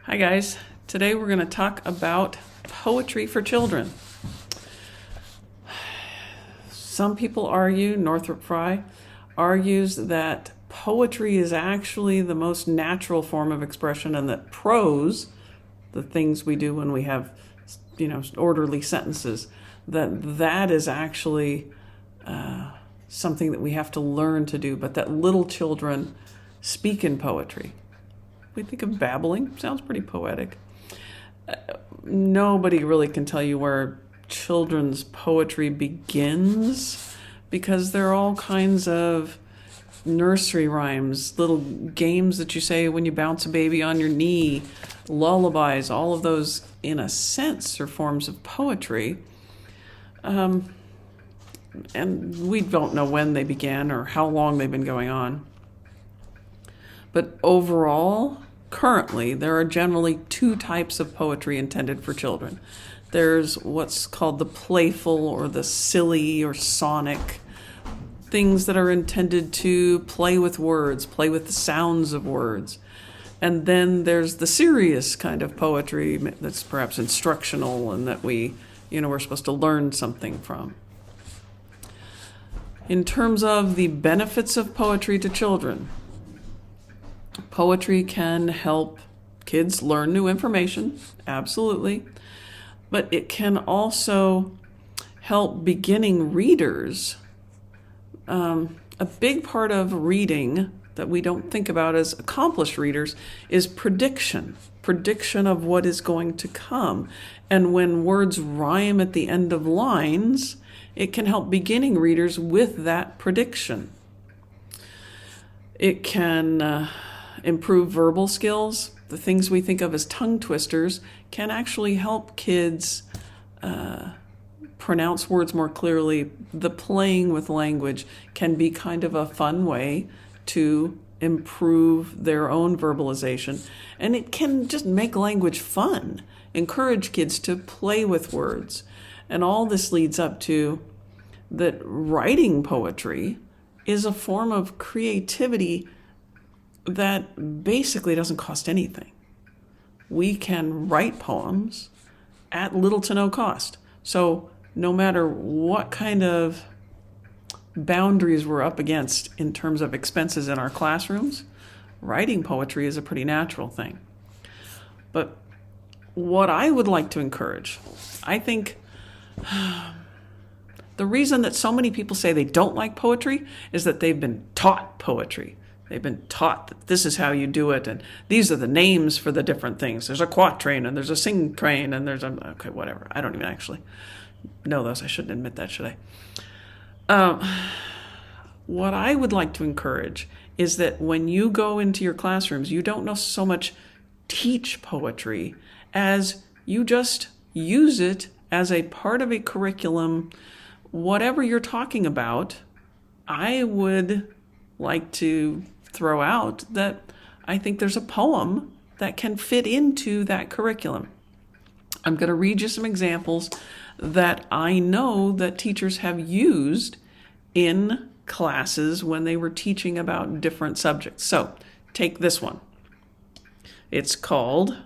Hi guys, today we're going to talk about poetry for children. Some people argue, Northrop Frye argues that poetry is actually the most natural form of expression and that prose, the things we do when we have, orderly sentences, that is actually something that we have to learn to do, but that little children speak in poetry. We think of babbling, sounds pretty poetic. Nobody really can tell you where children's poetry begins because there are all kinds of nursery rhymes, little games that you say when you bounce a baby on your knee, lullabies, all of those, in a sense, are forms of poetry. And we don't know when they began or how long they've been going on. But overall, currently, there are generally two types of poetry intended for children. There's what's called the playful or the silly or sonic, things that are intended to play with words, play with the sounds of words. And then there's the serious kind of poetry that's perhaps instructional and that we're supposed to learn something from. In terms of the benefits of poetry to children, poetry can help kids learn new information, absolutely, but it can also help beginning readers. A big part of reading that we don't think about as accomplished readers is prediction of what is going to come. And when words rhyme at the end of lines, it can help beginning readers with that prediction. It can improve verbal skills. The things we think of as tongue twisters can actually help kids pronounce words more clearly. The playing with language can be kind of a fun way to improve their own verbalization. And it can just make language fun, encourage kids to play with words. And all this leads up to that writing poetry is a form of creativity that basically doesn't cost anything. We can write poems at little to no cost. So no matter what kind of boundaries we're up against in terms of expenses in our classrooms, writing poetry is a pretty natural thing. But what I would like to encourage, I think the reason that so many people say they don't like poetry is that they've been taught poetry. They've been taught that this is how you do it, and these are the names for the different things. There's a quatrain, and there's a singtrain, and there's whatever. I don't even actually know those. I shouldn't admit that, should I? What I would like to encourage is that when you go into your classrooms, you don't so much teach poetry as you just use it as a part of a curriculum. Whatever you're talking about, I would like to throw out that I think there's a poem that can fit into that curriculum. I'm going to read you some examples that I know that teachers have used in classes when they were teaching about different subjects. So take this one. It's called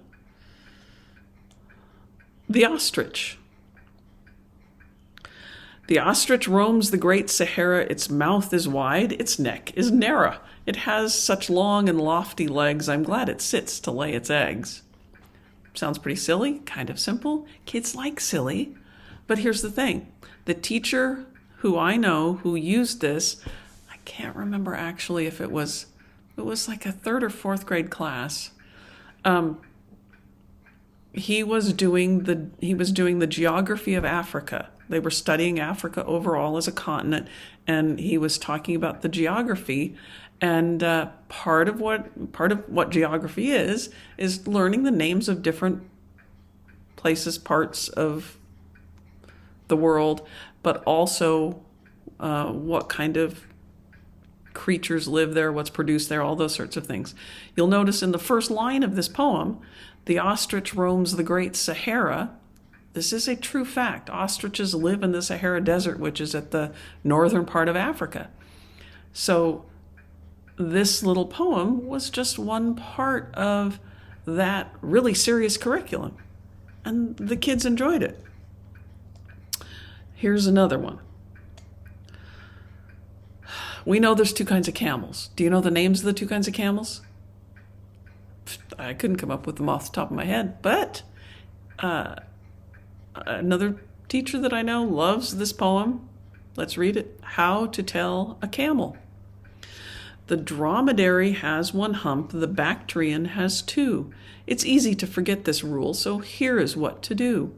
The Ostrich. The ostrich roams the great Sahara. Its mouth is wide, its neck is narrow. It has such long and lofty legs, I'm glad it sits to lay its eggs. Sounds pretty silly, kind of simple. Kids like silly. But here's the thing. The teacher who I know who used this, I can't remember actually if it was like a third or fourth grade class. He was doing the geography of Africa. They were studying Africa overall as a continent, and he was talking about the geography. And part of what geography is learning the names of different places, parts of the world, but also what kind of creatures live there, what's produced there, all those sorts of things. You'll notice in the first line of this poem, the ostrich roams the great Sahara. This is a true fact. Ostriches live in the Sahara Desert, which is at the northern part of Africa. So this little poem was just one part of that really serious curriculum. And the kids enjoyed it. Here's another one. We know there's two kinds of camels. Do you know the names of the two kinds of camels? I couldn't come up with them off the top of my head, but another teacher that I know loves this poem. Let's read it. How to Tell a Camel. The dromedary has one hump, the Bactrian has two. It's easy to forget this rule, so here is what to do.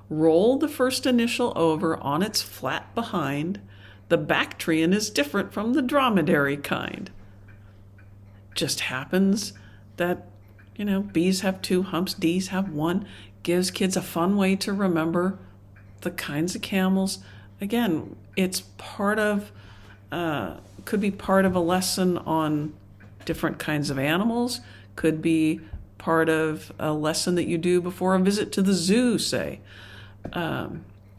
Roll the first initial over on its flat behind. The Bactrian is different from the dromedary kind. Just happens that, B's have two humps, D's have one. Gives kids a fun way to remember the kinds of camels. Again, it's could be part of a lesson on different kinds of animals, could be part of a lesson that you do before a visit to the zoo, say.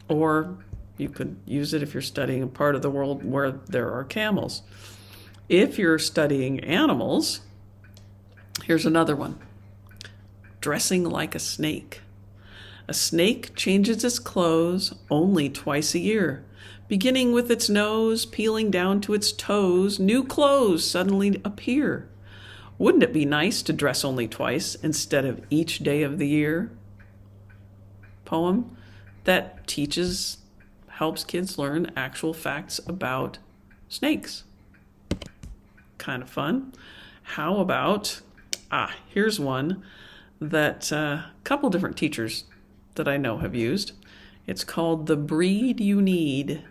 Or you could use it if you're studying a part of the world where there are camels. If you're studying animals, here's another one. Dressing like a snake. A snake changes its clothes only twice a year. Beginning with its nose, peeling down to its toes, new clothes suddenly appear. Wouldn't it be nice to dress only twice instead of each day of the year? Poem that helps kids learn actual facts about snakes. Kind of fun. How about, here's one that a couple different teachers that I know have used. It's called The Breed You Need.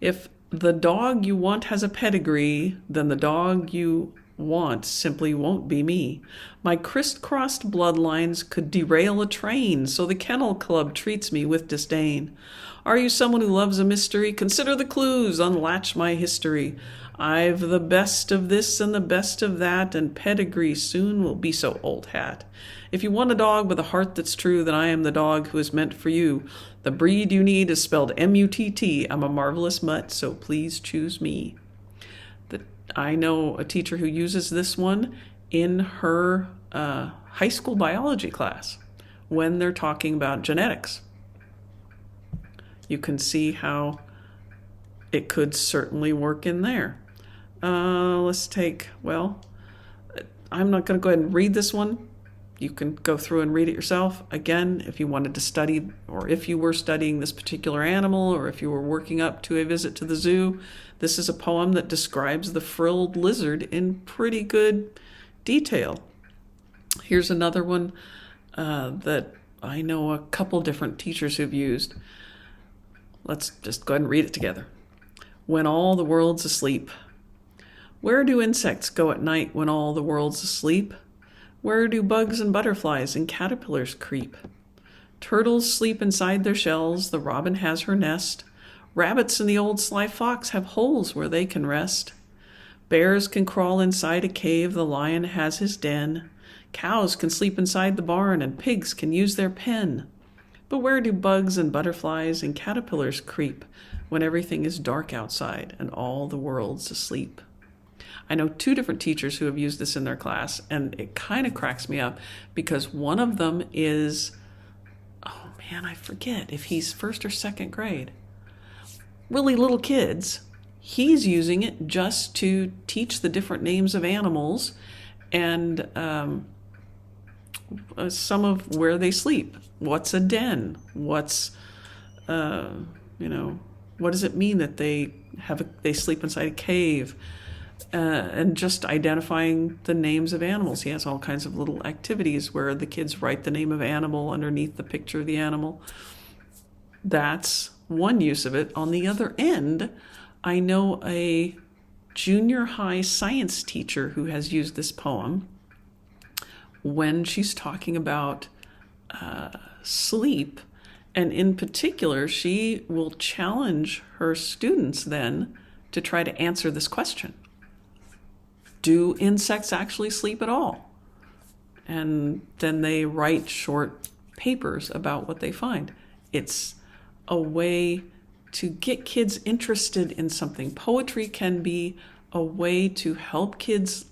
If the dog you want has a pedigree, then the dog you want simply won't be me. My crisscrossed bloodlines could derail a train, so the Kennel Club treats me with disdain. Are you someone who loves a mystery? Consider the clues, unlatch my history. I've the best of this and the best of that, and pedigree soon will be so old hat. If you want a dog with a heart that's true, then I am the dog who is meant for you. The breed you need is spelled M-U-T-T. I'm a marvelous mutt, so please choose me. I know a teacher who uses this one in her high school biology class when they're talking about genetics. You can see how it could certainly work in there. I'm not going to go ahead and read this one. You can go through and read it yourself. Again, if you wanted to study, or if you were studying this particular animal, or if you were working up to a visit to the zoo, this is a poem that describes the frilled lizard in pretty good detail. Here's another one that I know a couple different teachers who've used. Let's just go ahead and read it together. When all the world's asleep. Where do insects go at night when all the world's asleep? Where do bugs and butterflies and caterpillars creep? Turtles sleep inside their shells, the robin has her nest. Rabbits and the old sly fox have holes where they can rest. Bears can crawl inside a cave, the lion has his den. Cows can sleep inside the barn, and pigs can use their pen. But where do bugs and butterflies and caterpillars creep when everything is dark outside and all the world's asleep? I know two different teachers who have used this in their class, and it kind of cracks me up because one of them is, I forget if he's first or second grade. Really little kids. He's using it just to teach the different names of animals and some of where they sleep. What's a den? What does it mean that they sleep inside a cave? And just identifying the names of animals. He has all kinds of little activities where the kids write the name of animal underneath the picture of the animal. That's one use of it. On the other end, I know a junior high science teacher who has used this poem when she's talking about sleep. And in particular, she will challenge her students then to try to answer this question. Do insects actually sleep at all? And then they write short papers about what they find. It's a way to get kids interested in something. Poetry can be a way to help kids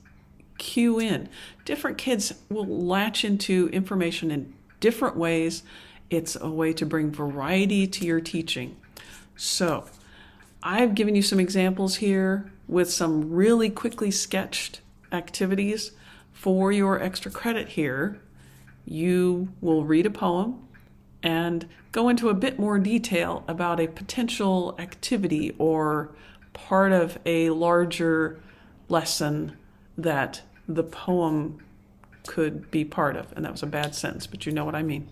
cue in. Different kids will latch into information in different ways. It's a way to bring variety to your teaching. So I've given you some examples here with some really quickly sketched activities. For your extra credit here, you will read a poem and go into a bit more detail about a potential activity or part of a larger lesson that the poem could be part of. And that was a bad sentence, but you know what I mean.